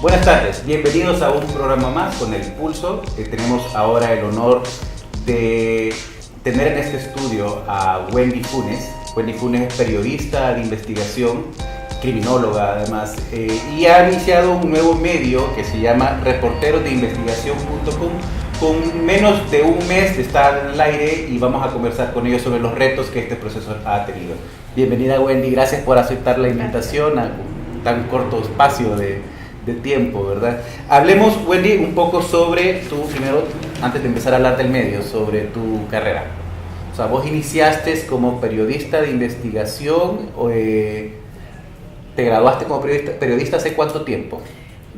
Buenas tardes, bienvenidos a un programa más con El Pulso. Tenemos ahora el honor de tener en este estudio a Wendy Funes. Wendy Funes es periodista de investigación, criminóloga además, y ha iniciado un nuevo medio que se llama reporterosdeinvestigación.com. Con menos de un mes de estar en el aire y vamos a conversar con ellos sobre los retos que este proceso ha tenido. Bienvenida Wendy, gracias por aceptar la invitación a tan corto espacio de tiempo, ¿verdad? Hablemos, Wendy, un poco sobre tu, primero, antes de empezar a hablar del medio, sobre tu carrera. O sea, vos iniciaste como periodista de investigación, ¿te graduaste como periodista hace cuánto tiempo?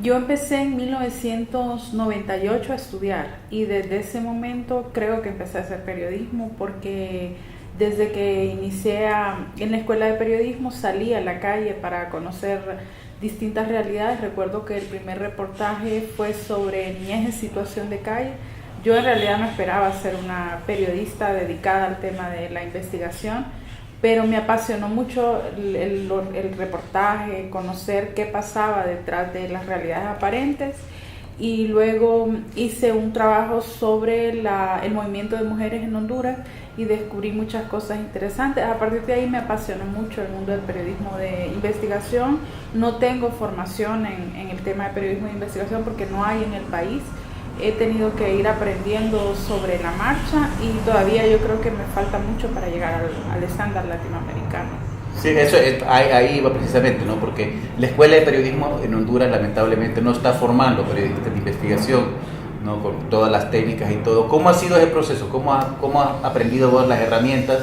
Yo empecé en 1998 a estudiar y desde ese momento creo que empecé a hacer periodismo porque desde que inicié en la escuela de periodismo salí a la calle para conocer distintas realidades. Recuerdo que el primer reportaje fue sobre niñez en situación de calle. Yo en realidad no esperaba ser una periodista dedicada al tema de la investigación, pero me apasionó mucho el reportaje, conocer qué pasaba detrás de las realidades aparentes, y luego hice un trabajo sobre el movimiento de mujeres en Honduras y descubrí muchas cosas interesantes. A partir de ahí me apasionó mucho el mundo del periodismo de investigación. No tengo formación en el tema de periodismo de investigación porque no hay en el país. He tenido que ir aprendiendo sobre la marcha y todavía yo creo que me falta mucho para llegar al estándar latinoamericano. Sí, eso ahí va precisamente, ¿no? Porque la escuela de periodismo en Honduras lamentablemente no está formando periodistas de investigación, ¿no? Con todas las técnicas y todo. ¿Cómo ha sido ese proceso? ¿Cómo has aprendido vos las herramientas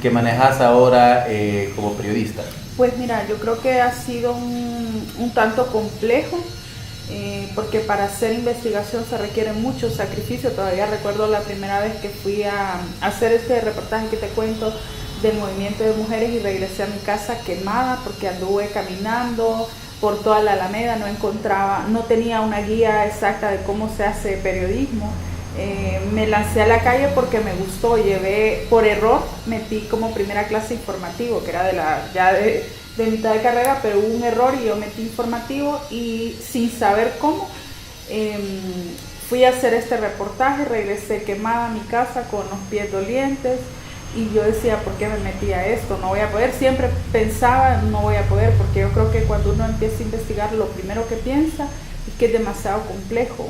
que manejas ahora como periodista? Pues mira, yo creo que ha sido un tanto complejo. Porque para hacer investigación se requiere mucho sacrificio. Todavía recuerdo la primera vez que fui a hacer este reportaje que te cuento del movimiento de mujeres y regresé a mi casa quemada porque anduve caminando por toda la Alameda, no tenía una guía exacta de cómo se hace periodismo. Me lancé a la calle porque me gustó, por error metí como primera clase informativo, que era de mitad de carrera, pero hubo un error y yo metí informativo y sin saber cómo fui a hacer este reportaje. Regresé quemada a mi casa con los pies dolientes y yo decía, ¿por qué me metí a esto? No voy a poder. Siempre pensaba, no voy a poder, porque yo creo que cuando uno empieza a investigar lo primero que piensa es que es demasiado complejo,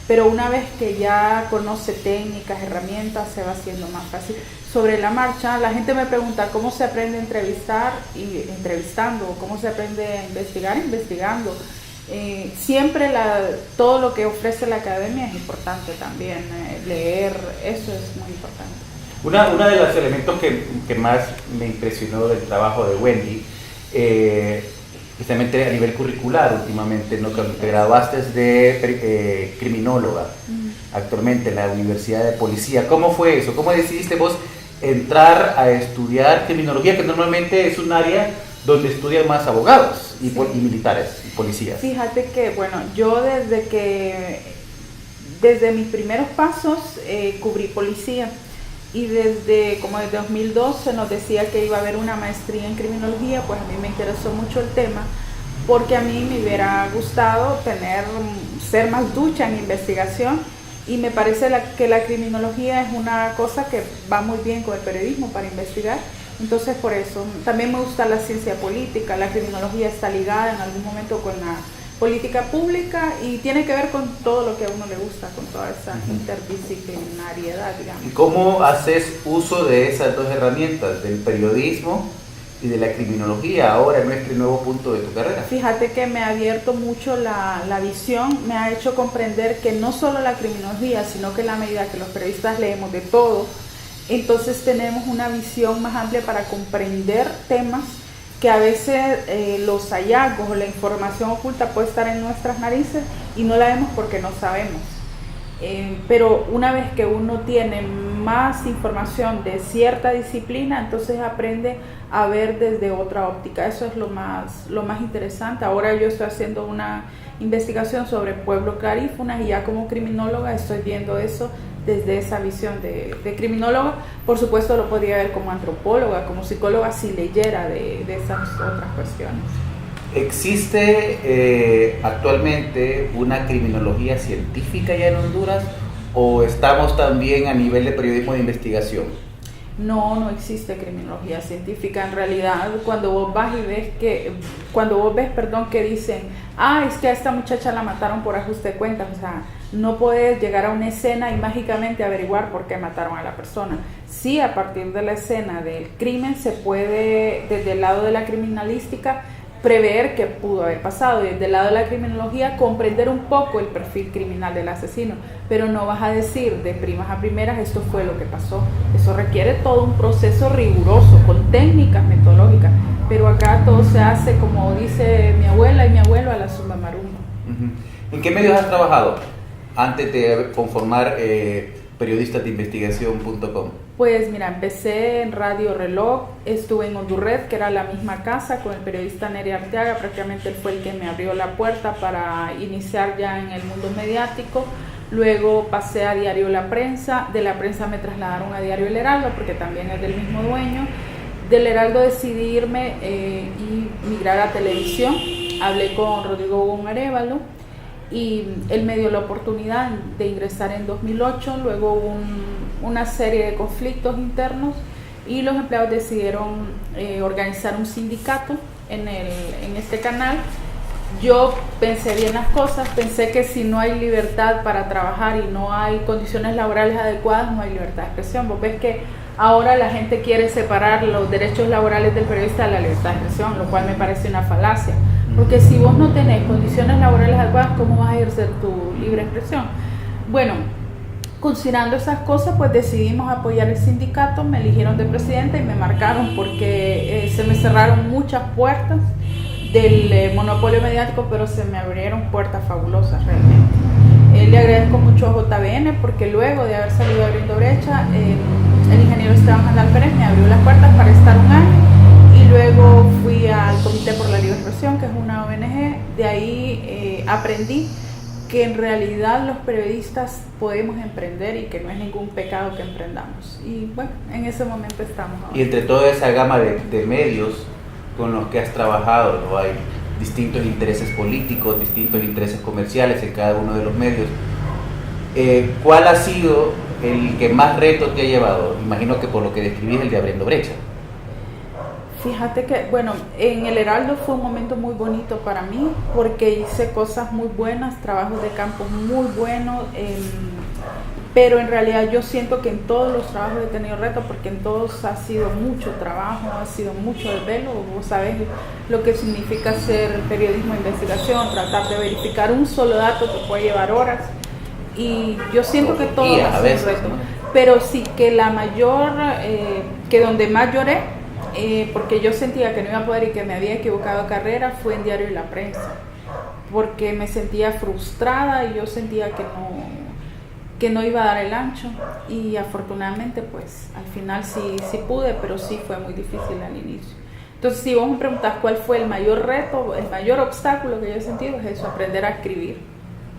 pero una vez que ya conoce técnicas, herramientas, se va haciendo más fácil. Sobre la marcha, la gente me pregunta cómo se aprende a entrevistar y entrevistando, cómo se aprende a investigar investigando. Siempre todo lo que ofrece la academia es importante también, leer, eso es muy importante. Uno de los elementos que más me impresionó del trabajo de Wendy, precisamente a nivel curricular últimamente, ¿no? Cuando te graduaste de criminóloga, actualmente en la Universidad de Policía. ¿Cómo fue eso? ¿Cómo decidiste vos entrar a estudiar criminología, que normalmente es un área donde estudian más abogados y militares y policías? Fíjate que, bueno, yo desde mis primeros pasos cubrí policía y desde 2012 nos decía que iba a haber una maestría en criminología. Pues a mí me interesó mucho el tema porque a mí me hubiera gustado ser más ducha en investigación. Y me parece que la criminología es una cosa que va muy bien con el periodismo para investigar. Entonces por eso, también me gusta la ciencia política. La criminología está ligada en algún momento con la política pública y tiene que ver con todo lo que a uno le gusta, con toda esa interdisciplinariedad, digamos. ¿Y cómo haces uso de esas dos herramientas, del periodismo y de la criminología, ahora en este nuevo punto de tu carrera? Fíjate que me ha abierto mucho la visión, me ha hecho comprender que no solo la criminología, sino que en la medida que los periodistas leemos de todo, entonces tenemos una visión más amplia para comprender temas que a veces los hallazgos o la información oculta puede estar en nuestras narices y no la vemos porque no sabemos. Pero una vez que uno tiene más información de cierta disciplina, entonces aprende a ver desde otra óptica. Eso es lo más interesante. Ahora yo estoy haciendo una investigación sobre Pueblo Clarífunas y ya como criminóloga estoy viendo eso desde esa visión de criminóloga. Por supuesto lo podría ver como antropóloga, como psicóloga, si leyera de esas otras cuestiones. ¿Existe actualmente una criminología científica ya en Honduras o estamos también a nivel de periodismo de investigación? No, no existe criminología científica. En realidad, cuando vos ves que dicen, es que a esta muchacha la mataron por ajuste de cuentas, o sea, no puedes llegar a una escena y mágicamente averiguar por qué mataron a la persona. Sí, a partir de la escena del crimen se puede, desde el lado de la criminalística, prever qué pudo haber pasado, y desde el lado de la criminología comprender un poco el perfil criminal del asesino, pero no vas a decir de primas a primeras esto fue lo que pasó. Eso requiere todo un proceso riguroso con técnicas metodológicas, pero acá todo se hace como dice mi abuela y mi abuelo a la zumba marumba. ¿En qué medios has trabajado antes de conformar periodistasdeinvestigación.com? Pues mira, empecé en Radio Reloj, estuve en Hondurred, que era la misma casa, con el periodista Neri Arteaga. Prácticamente él fue el que me abrió la puerta para iniciar ya en el mundo mediático. Luego pasé a Diario La Prensa, de La Prensa me trasladaron a Diario El Heraldo, porque también es del mismo dueño. Del Heraldo decidí irme y migrar a televisión. Hablé con Rodrigo Gómez Arévalo y él me dio la oportunidad de ingresar en 2008. Luego hubo una serie de conflictos internos y los empleados decidieron organizar un sindicato en este canal. Yo pensé bien las cosas, pensé que si no hay libertad para trabajar y no hay condiciones laborales adecuadas, no hay libertad de expresión. Vos ves que ahora la gente quiere separar los derechos laborales del periodista de la libertad de expresión, lo cual me parece una falacia. Porque si vos no tenés condiciones laborales adecuadas, ¿cómo vas a ejercer tu libre expresión? Bueno, considerando esas cosas, pues decidimos apoyar el sindicato, me eligieron de presidenta y me marcaron porque se me cerraron muchas puertas del monopolio mediático, pero se me abrieron puertas fabulosas realmente. Le agradezco mucho a JBN porque luego de haber salido Abriendo Brecha, el ingeniero Esteban Jandal Pérez me abrió las puertas para estar un año. Y luego fui al Comité por la Libre Expresión, que es una ONG. De ahí aprendí que en realidad los periodistas podemos emprender y que no es ningún pecado que emprendamos. Y bueno, en ese momento estamos ahora. Y entre toda esa gama de medios con los que has trabajado, ¿no? Hay distintos intereses políticos, distintos intereses comerciales en cada uno de los medios. ¿Cuál ha sido el que más reto te ha llevado? Imagino que por lo que describís, el de Abriendo Brecha. Fíjate que, bueno, en el Heraldo fue un momento muy bonito para mí porque hice cosas muy buenas, trabajos de campo muy buenos, pero en realidad yo siento que en todos los trabajos he tenido retos porque en todos ha sido mucho trabajo, ha sido mucho desvelo. Vos sabés lo que significa hacer periodismo de investigación, tratar de verificar un solo dato te puede llevar horas y yo siento que todo ha sido un reto, ¿no? Pero sí que la mayor, que donde más lloré, porque yo sentía que no iba a poder y que me había equivocado de carrera, fue en Diario La Prensa, porque me sentía frustrada y yo sentía que no iba a dar el ancho y afortunadamente pues al final sí pude, pero sí fue muy difícil al inicio. Entonces si vos me preguntás cuál fue el mayor reto, el mayor obstáculo que yo he sentido es eso, aprender a escribir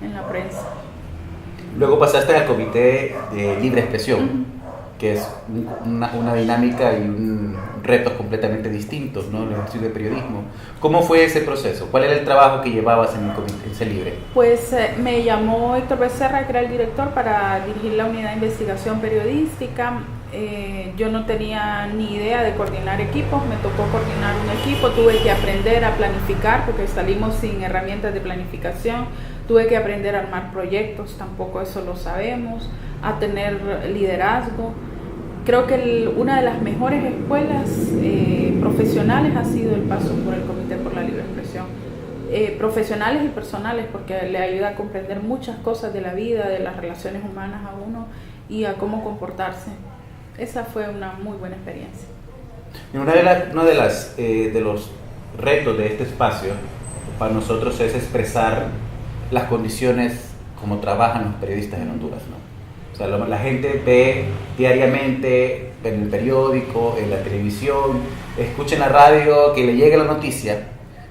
en la prensa. Luego pasaste al Comité de Libre Expresión, que es una dinámica y retos completamente distintos, ¿no? El ejercicio de periodismo. ¿Cómo fue ese proceso? ¿Cuál era el trabajo que llevabas en el Comité Libre? Pues me llamó Héctor Becerra, que era el director, para dirigir la unidad de investigación periodística. Yo no tenía ni idea de coordinar equipos, me tocó coordinar un equipo, tuve que aprender a planificar porque salimos sin herramientas de planificación, tuve que aprender a armar proyectos, tampoco eso lo sabemos, a tener liderazgo. Creo que una de las mejores escuelas profesionales ha sido el paso por el Comité por la Libre Expresión. Profesionales y personales, porque le ayuda a comprender muchas cosas de la vida, de las relaciones humanas a uno y a cómo comportarse. Esa fue una muy buena experiencia. Uno de los retos de este espacio para nosotros es expresar las condiciones como trabajan los periodistas en Honduras, ¿no? O sea, la gente ve diariamente en el periódico, en la televisión, escucha en la radio que le llegue la noticia,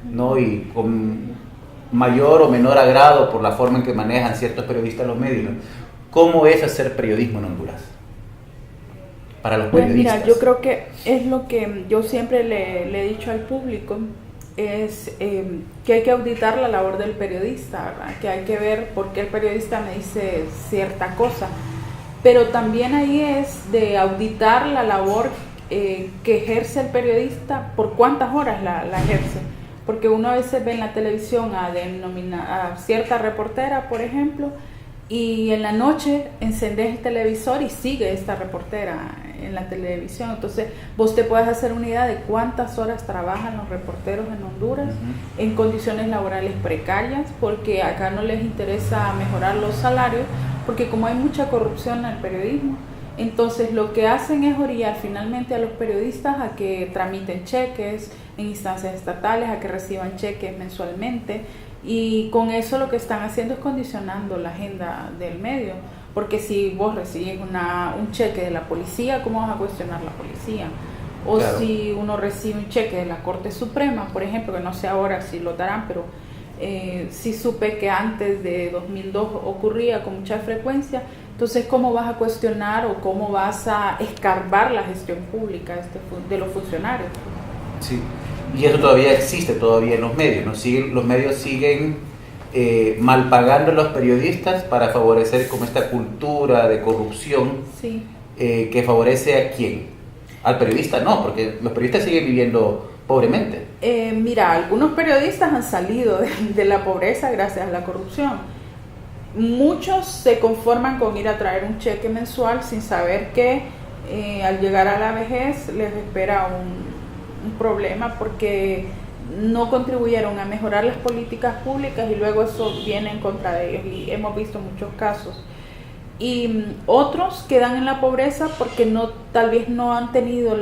¿no? Y con mayor o menor agrado por la forma en que manejan ciertos periodistas los medios, ¿no? ¿Cómo es hacer periodismo en Honduras? Para los periodistas. Mira, yo creo que es lo que yo siempre le he dicho al público, es que hay que auditar la labor del periodista, ¿verdad? Que hay que ver por qué el periodista me dice cierta cosa, pero también ahí es de auditar la labor que ejerce el periodista, por cuántas horas la ejerce, porque uno a veces ve en la televisión a cierta reportera, por ejemplo, y en la noche encendés el televisor y sigue esta reportera en la televisión. Entonces vos te puedes hacer una idea de cuántas horas trabajan los reporteros en Honduras en condiciones laborales precarias, porque acá no les interesa mejorar los salarios, porque como hay mucha corrupción en el periodismo, entonces lo que hacen es orillar finalmente a los periodistas a que tramiten cheques en instancias estatales, a que reciban cheques mensualmente, y con eso lo que están haciendo es condicionando la agenda del medio, porque si vos recibís un cheque de la policía, ¿cómo vas a cuestionar la policía? O claro, si uno recibe un cheque de la Corte Suprema, por ejemplo, que no sé ahora si lo darán, pero sí supe que antes de 2002 ocurría con mucha frecuencia. Entonces, ¿cómo vas a cuestionar o cómo vas a escarbar la gestión pública de los funcionarios? Sí, y eso todavía existe todavía en los medios, ¿no? Los medios siguen mal pagando a los periodistas para favorecer como esta cultura de corrupción. Sí. Que favorece a quién, al periodista no, porque los periodistas siguen viviendo pobremente. Mira, algunos periodistas han salido de la pobreza gracias a la corrupción. Muchos se conforman con ir a traer un cheque mensual sin saber que al llegar a la vejez les espera un problema, porque no contribuyeron a mejorar las políticas públicas y luego eso viene en contra de ellos, y hemos visto muchos casos. Y otros quedan en la pobreza porque tal vez no han tenido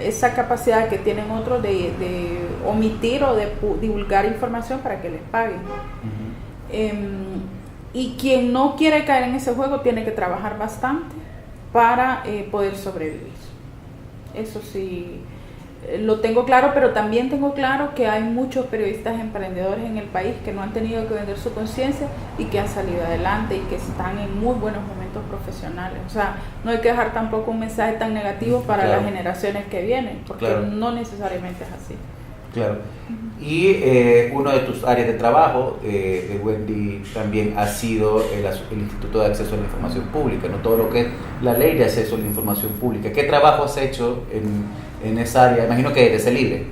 esa capacidad que tienen otros de omitir o de divulgar información para que les paguen. Y quien no quiere caer en ese juego tiene que trabajar bastante para poder sobrevivir. Eso sí, lo tengo claro, pero también tengo claro que hay muchos periodistas emprendedores en el país que no han tenido que vender su conciencia y que han salido adelante y que están en muy buenos momentos profesionales. O sea, no hay que dejar tampoco un mensaje tan negativo para las generaciones que vienen, porque no necesariamente es así. Claro. Y uno de tus áreas de trabajo, de Wendy, también ha sido el Instituto de Acceso a la Información Pública, ¿no? Todo lo que es la ley de acceso a la información pública. ¿Qué trabajo has hecho en esa área? Imagino que desde libre.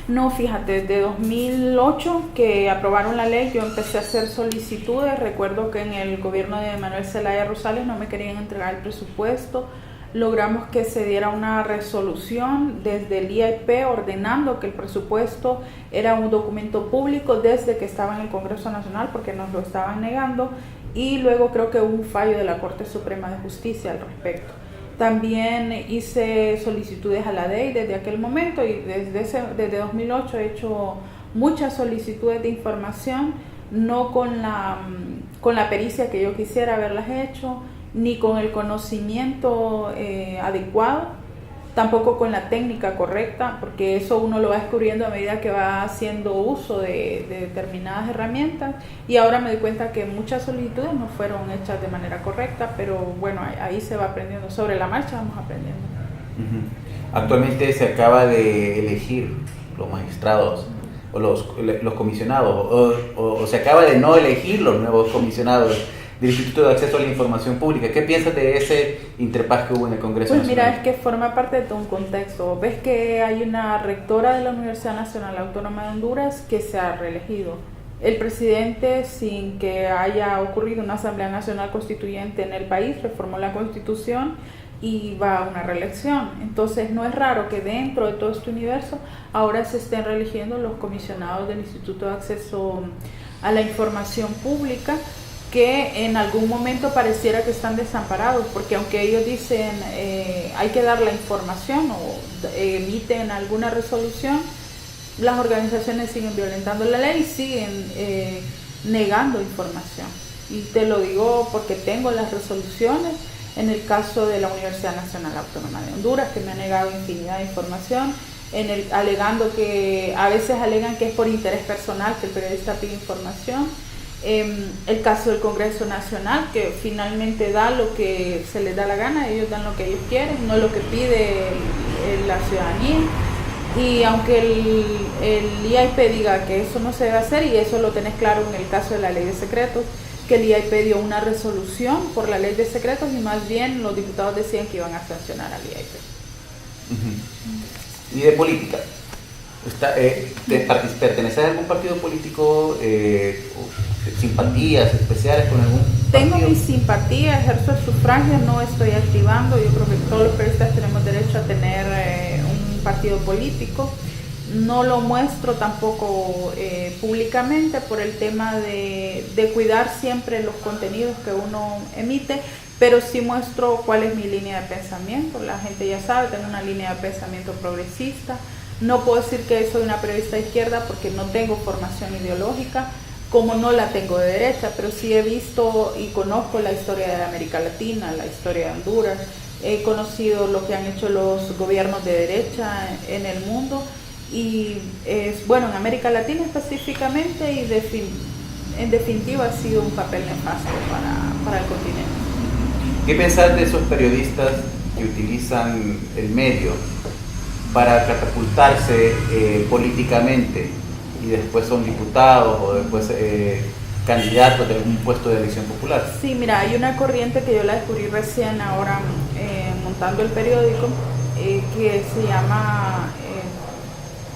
No, fíjate, desde 2008 que aprobaron la ley, yo empecé a hacer solicitudes. Recuerdo que en el gobierno de Manuel Zelaya Rosales no me querían entregar el presupuesto. Logramos que se diera una resolución desde el IAP ordenando que el presupuesto era un documento público desde que estaba en el Congreso Nacional, porque nos lo estaban negando, y luego creo que hubo un fallo de la Corte Suprema de Justicia al respecto. También hice solicitudes a la DEI desde aquel momento, y desde 2008 he hecho muchas solicitudes de información, no con la pericia que yo quisiera haberlas hecho, ni con el conocimiento adecuado, tampoco con la técnica correcta, porque eso uno lo va descubriendo a medida que va haciendo uso de determinadas herramientas, y ahora me doy cuenta que muchas solicitudes no fueron hechas de manera correcta, pero bueno, ahí se va aprendiendo, sobre la marcha vamos aprendiendo. Actualmente se acaba de elegir los magistrados o los comisionados, o se acaba de no elegir los nuevos comisionados del Instituto de Acceso a la Información Pública. ¿Qué piensas de ese interpaz que hubo en el Congreso Nacional? Pues mira, es que forma parte de todo un contexto. Ves que hay una rectora de la Universidad Nacional Autónoma de Honduras que se ha reelegido. El presidente, sin que haya ocurrido una Asamblea Nacional Constituyente en el país, reformó la Constitución y va a una reelección. Entonces no es raro que dentro de todo este universo ahora se estén reeligiendo los comisionados del Instituto de Acceso a la Información Pública, que en algún momento pareciera que están desamparados, porque aunque ellos dicen hay que dar la información o emiten alguna resolución, las organizaciones siguen violentando la ley y siguen negando información. Y te lo digo porque tengo las resoluciones en el caso de la Universidad Nacional Autónoma de Honduras, que me ha negado infinidad de información, alegando que a veces alegan que es por interés personal que el periodista pide información. El caso del Congreso Nacional, que finalmente da lo que se les da la gana, ellos dan lo que ellos quieren, no lo que pide la ciudadanía. Y aunque el IAIP diga que eso no se debe hacer, y eso lo tenés claro en el caso de la ley de secretos, que el IAIP dio una resolución por la ley de secretos y más bien los diputados decían que iban a sancionar al IAIP. Y de política, ¿perteneces a algún partido político? ¿Simpatías especiales con algún partido? Tengo mi simpatía, ejerzo el sufragio, no estoy activando. Yo creo que todos los periodistas tenemos derecho a tener un partido político. No lo muestro tampoco públicamente por el tema de cuidar siempre los contenidos que uno emite, pero sí muestro cuál es mi línea de pensamiento. La gente ya sabe, tengo una línea de pensamiento progresista. No puedo decir que soy una periodista de izquierda porque no tengo formación ideológica, como no la tengo de derecha, pero sí he visto y conozco la historia de América Latina, la historia de Honduras, he conocido lo que han hecho los gobiernos de derecha en el mundo y bueno, en América Latina específicamente, y en definitiva ha sido un papel nefasto para el continente. ¿Qué pensás de esos periodistas que utilizan el medio para catapultarse políticamente y después son diputados o después candidatos de algún puesto de elección popular? Sí, mira, hay una corriente que yo la descubrí recién ahora montando el periódico que se llama,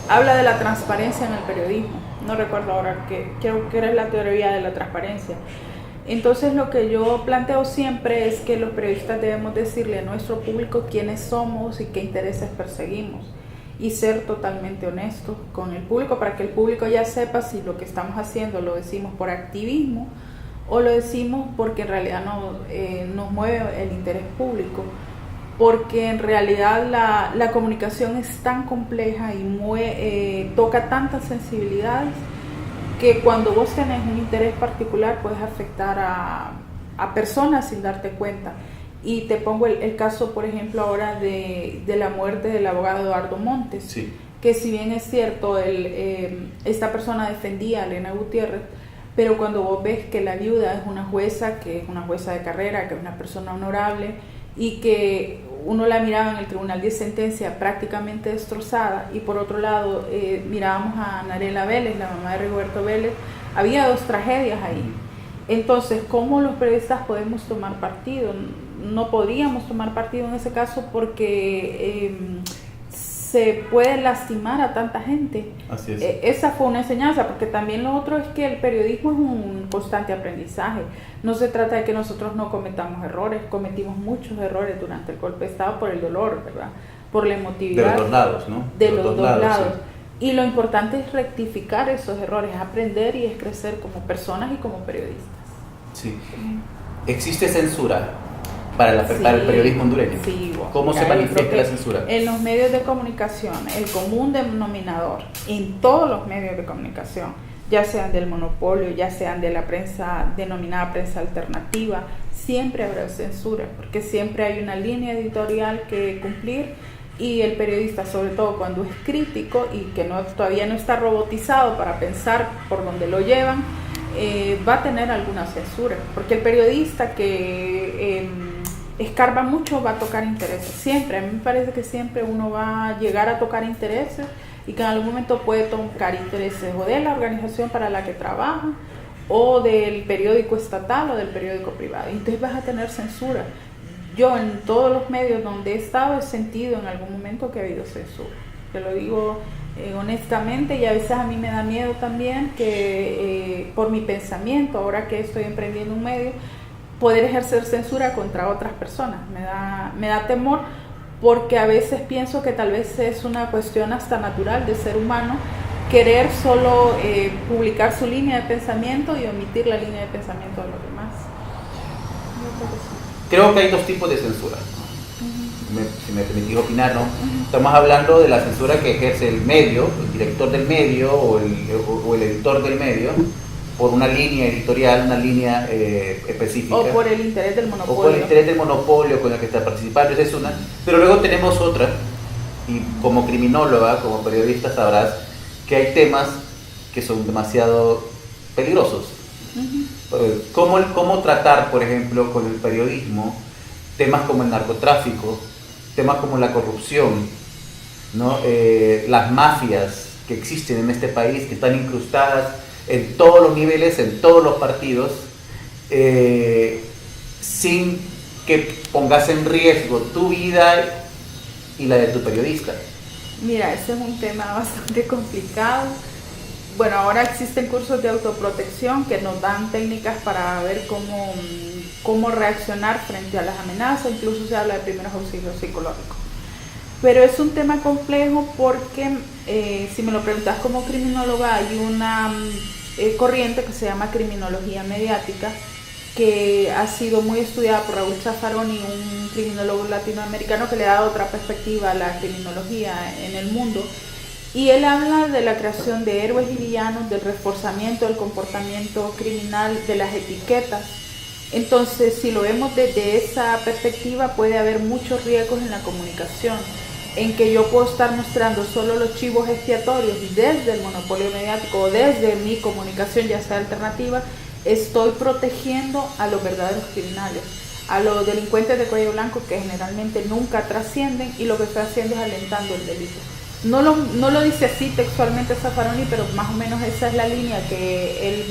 habla de la transparencia en el periodismo. No recuerdo ahora creo que era la teoría de la transparencia. Entonces lo que yo planteo siempre es que los periodistas debemos decirle a nuestro público quiénes somos y qué intereses perseguimos, y ser totalmente honestos con el público para que el público ya sepa si lo que estamos haciendo lo decimos por activismo o lo decimos porque en realidad nos mueve el interés público, porque en realidad la comunicación es tan compleja y toca tantas sensibilidades que cuando vos tenés un interés particular puedes afectar a personas sin darte cuenta. Y te pongo el caso, por ejemplo, ahora de la muerte del abogado Eduardo Montes, sí, que si bien es cierto, esta persona defendía a Elena Gutiérrez, pero cuando vos ves que la viuda es una jueza, que es una jueza de carrera, que es una persona honorable, y que uno la miraba en el tribunal de sentencia prácticamente destrozada, y por otro lado mirábamos a Narela Vélez, la mamá de Rigoberto Vélez, había dos tragedias ahí. Entonces, ¿cómo los periodistas podemos tomar partido? No podríamos tomar partido en ese caso porque se puede lastimar a tanta gente. Así es. Esa fue una enseñanza, porque también lo otro es que el periodismo es un constante aprendizaje. No se trata de que nosotros no cometamos errores, cometimos muchos errores durante el golpe de Estado por el dolor, ¿verdad? Por la emotividad. De los dos lados, ¿no? De los dos lados. Sí. Y lo importante es rectificar esos errores, aprender y es crecer como personas y como periodistas. Sí. ¿Existe censura para el periodismo hondureño? Sí, bueno, ¿Cómo se manifiesta la censura? En los medios de comunicación, el común denominador, en todos los medios de comunicación, ya sean del monopolio, ya sean de la prensa denominada prensa alternativa, siempre habrá censura, porque siempre hay una línea editorial que cumplir, y el periodista, sobre todo cuando es crítico y que todavía no está robotizado para pensar por dónde lo llevan, va a tener alguna censura, porque el periodista que escarba mucho va a tocar intereses, siempre. A mí me parece que siempre uno va a llegar a tocar intereses y que en algún momento puede tocar intereses o de la organización para la que trabaja o del periódico estatal o del periódico privado, y entonces vas a tener censura. Yo en todos los medios donde he estado he sentido en algún momento que ha habido censura, te lo digo honestamente, y a veces a mí me da miedo también que por mi pensamiento, ahora que estoy emprendiendo un medio, poder ejercer censura contra otras personas. Me da temor, porque a veces pienso que tal vez es una cuestión hasta natural de ser humano querer solo publicar su línea de pensamiento y omitir la línea de pensamiento de los demás. Creo que hay dos tipos de censura. Si me permitís opinar, ¿no? Estamos hablando de la censura que ejerce el medio, el director del medio o el editor del medio, por una línea editorial, una línea específica. O por el interés del monopolio. O por el interés del monopolio con el que está participando, esa es una. Pero luego tenemos otra, y como criminóloga, como periodista sabrás que hay temas que son demasiado peligrosos. ¿Cómo tratar, por ejemplo, con el periodismo temas como el narcotráfico, temas como la corrupción, ¿no? Las mafias que existen en este país, que están incrustadas en todos los niveles, en todos los partidos, sin que pongas en riesgo tu vida y la de tu periodista. Mira, ese es un tema bastante complicado. Bueno, ahora existen cursos de autoprotección que nos dan técnicas para ver cómo reaccionar frente a las amenazas, incluso se habla de primeros auxilios psicológicos. Pero es un tema complejo porque, si me lo preguntas como criminóloga, hay una corriente que se llama criminología mediática, que ha sido muy estudiada por Raúl Zaffaroni, un criminólogo latinoamericano que le ha dado otra perspectiva a la criminología en el mundo. Y él habla de la creación de héroes y villanos, del reforzamiento del comportamiento criminal, de las etiquetas. Entonces, si lo vemos desde esa perspectiva, puede haber muchos riesgos en la comunicación, en que yo puedo estar mostrando solo los chivos expiatorios desde el monopolio mediático o desde mi comunicación, ya sea alternativa. Estoy protegiendo a los verdaderos criminales, a los delincuentes de cuello blanco que generalmente nunca trascienden, y lo que estoy haciendo es alentando el delito. No lo dice así textualmente Zaffaroni, pero más o menos esa es la línea de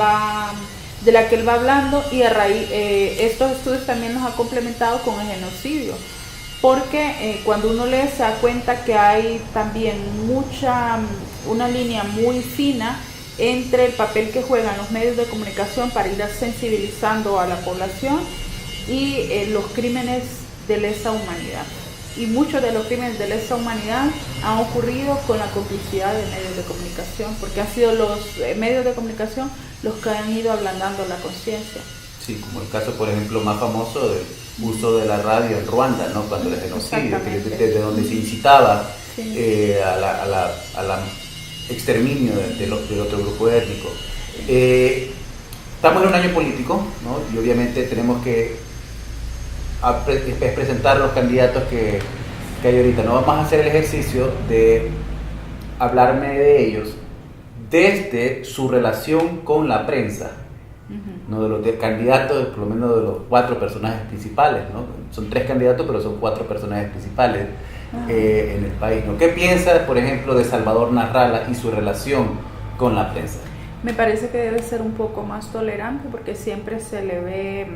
la que él va hablando, y a raíz estos estudios también nos ha complementado con el genocidio, porque cuando uno lee se da cuenta que hay también una línea muy fina entre el papel que juegan los medios de comunicación para ir sensibilizando a la población y los crímenes de lesa humanidad. Y muchos de los crímenes de lesa humanidad han ocurrido con la complicidad de medios de comunicación, porque han sido los medios de comunicación los que han ido ablandando la conciencia. Sí, como el caso, por ejemplo, más famoso del uso de la radio en Ruanda, ¿no? Cuando el genocidio, desde donde se incitaba a la exterminio del otro grupo étnico. Estamos en un año político, ¿no? Y obviamente tenemos que presentar los candidatos que hay ahorita. No vamos a hacer el ejercicio de hablarme de ellos desde su relación con la prensa, ¿no? De los candidatos, por lo menos de los 4 personajes principales, ¿no? Son 3 candidatos, pero son 4 personajes principales en el país, ¿no? ¿Qué piensas, por ejemplo, de Salvador Narrala y su relación con la prensa? Me parece que debe ser un poco más tolerante, porque siempre se le ve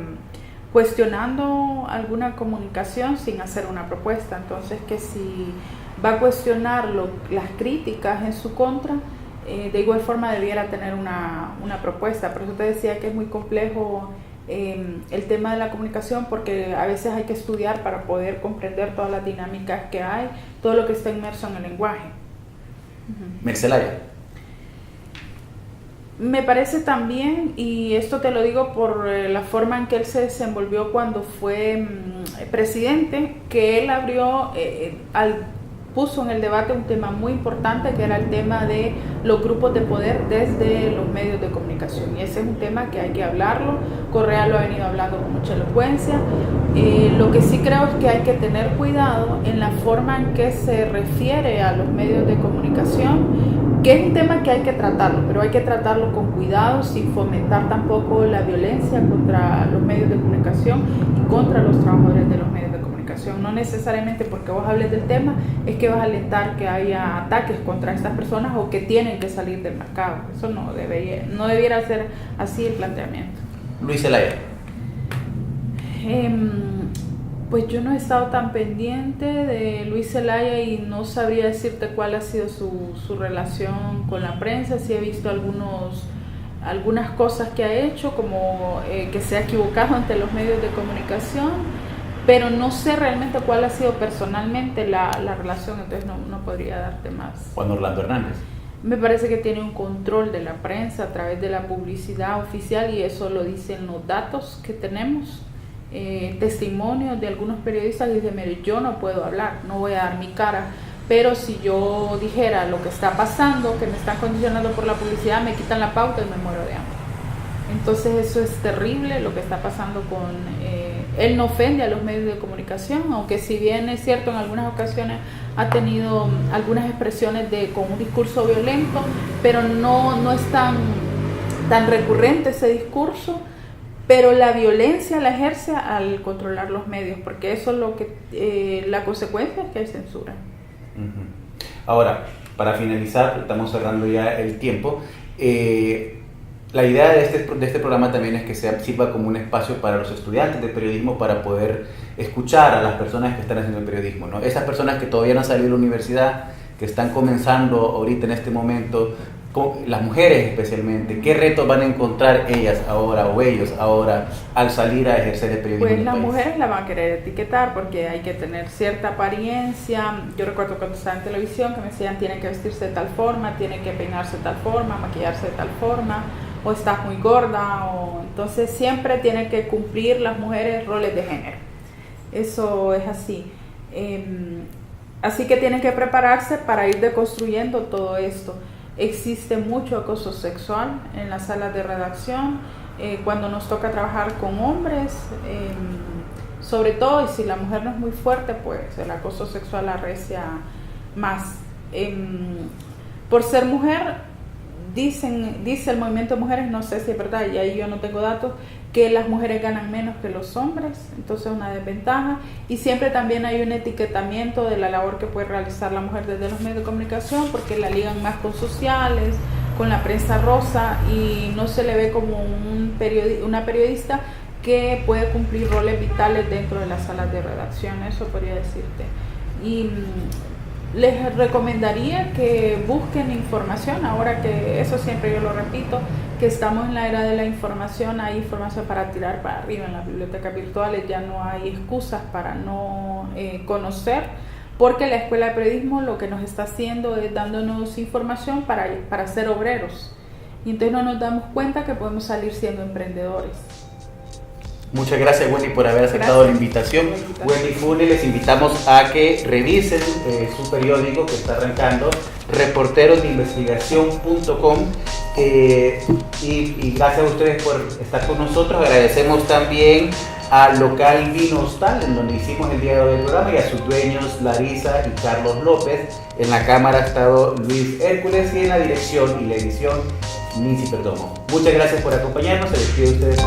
cuestionando alguna comunicación sin hacer una propuesta. Entonces, que si va a cuestionar las críticas en su contra, de igual forma debiera tener una propuesta. Por eso te decía que es muy complejo el tema de la comunicación, porque a veces hay que estudiar para poder comprender todas las dinámicas que hay, todo lo que está inmerso en el lenguaje. Mercelaya. Me parece también, y esto te lo digo por la forma en que él se desenvolvió cuando fue presidente, que él puso en el debate un tema muy importante, que era el tema de los grupos de poder desde los medios de comunicación, y ese es un tema que hay que hablarlo. Correa lo ha venido hablando con mucha elocuencia. Lo que sí creo es que hay que tener cuidado en la forma en que se refiere a los medios de comunicación, que es un tema que hay que tratarlo, pero hay que tratarlo con cuidado, sin fomentar tampoco la violencia contra los medios de comunicación y contra los trabajadores de los medios de comunicación. No necesariamente porque vos hables del tema es que vas a alentar que haya ataques contra estas personas o que tienen que salir del mercado. Eso no debiera ser así el planteamiento. Luis Zelaya. Pues yo no he estado tan pendiente de Luis Zelaya y no sabría decirte cuál ha sido su relación con la prensa. Sí he visto algunas cosas que ha hecho, como que se ha equivocado ante los medios de comunicación, pero no sé realmente cuál ha sido personalmente la relación, entonces no podría darte más. Juan Orlando Hernández. Me parece que tiene un control de la prensa a través de la publicidad oficial, y eso lo dicen los datos que tenemos. Testimonios de algunos periodistas que dicen: mire, yo no puedo hablar, no voy a dar mi cara, pero si yo dijera lo que está pasando, que me están condicionando por la publicidad, me quitan la pauta y me muero de hambre. Entonces eso es terrible lo que está pasando con él. No ofende a los medios de comunicación, aunque si bien es cierto en algunas ocasiones ha tenido algunas expresiones con un discurso violento, pero no es tan recurrente ese discurso. Pero la violencia la ejerce al controlar los medios, porque eso es lo que la consecuencia es que hay censura. Ahora, para finalizar, estamos cerrando ya el tiempo, la idea de este programa también es que sirva como un espacio para los estudiantes de periodismo para poder escuchar a las personas que están haciendo el periodismo, ¿no? Esas personas que todavía no han salido de la universidad, que están comenzando ahorita en este momento, las mujeres especialmente, ¿qué retos van a encontrar ellas ahora o ellos ahora al salir a ejercer el periodismo? Pues las mujeres la van a querer etiquetar porque hay que tener cierta apariencia. Yo recuerdo cuando estaba en televisión que me decían tienen que vestirse de tal forma, tienen que peinarse de tal forma, maquillarse de tal forma, o estás muy gorda, o entonces siempre tienen que cumplir las mujeres roles de género. Eso es así. Así que tienen que prepararse para ir deconstruyendo todo esto. Existe mucho acoso sexual en las salas de redacción, cuando nos toca trabajar con hombres, sobre todo, y si la mujer no es muy fuerte, pues el acoso sexual arrecia más. Por ser mujer, dice el movimiento de mujeres, no sé si es verdad, y ahí yo no tengo datos, que las mujeres ganan menos que los hombres, entonces es una desventaja, y siempre también hay un etiquetamiento de la labor que puede realizar la mujer desde los medios de comunicación, porque la ligan más con sociales, con la prensa rosa, y no se le ve como una periodista que puede cumplir roles vitales dentro de las salas de redacción, eso podría decirte. Y les recomendaría que busquen información, ahora que eso siempre yo lo repito, que estamos en la era de la información, hay información para tirar para arriba en las bibliotecas virtuales, ya no hay excusas para no conocer, porque la Escuela de Periodismo lo que nos está haciendo es dándonos información para ser obreros, y entonces no nos damos cuenta que podemos salir siendo emprendedores. Muchas gracias, Wendy, por haber aceptado la invitación. Wendy Funes, les invitamos a que revisen su periódico que está arrancando, reporterosdeinvestigación.com, y gracias a ustedes por estar con nosotros. Agradecemos también al local Vino Hostal, en donde hicimos el día de hoy el programa, y a sus dueños Larisa y Carlos López. En la cámara ha estado Luis Hércules, y en la dirección y la edición Nancy Perdomo. Muchas gracias por acompañarnos. Se despide de ustedes.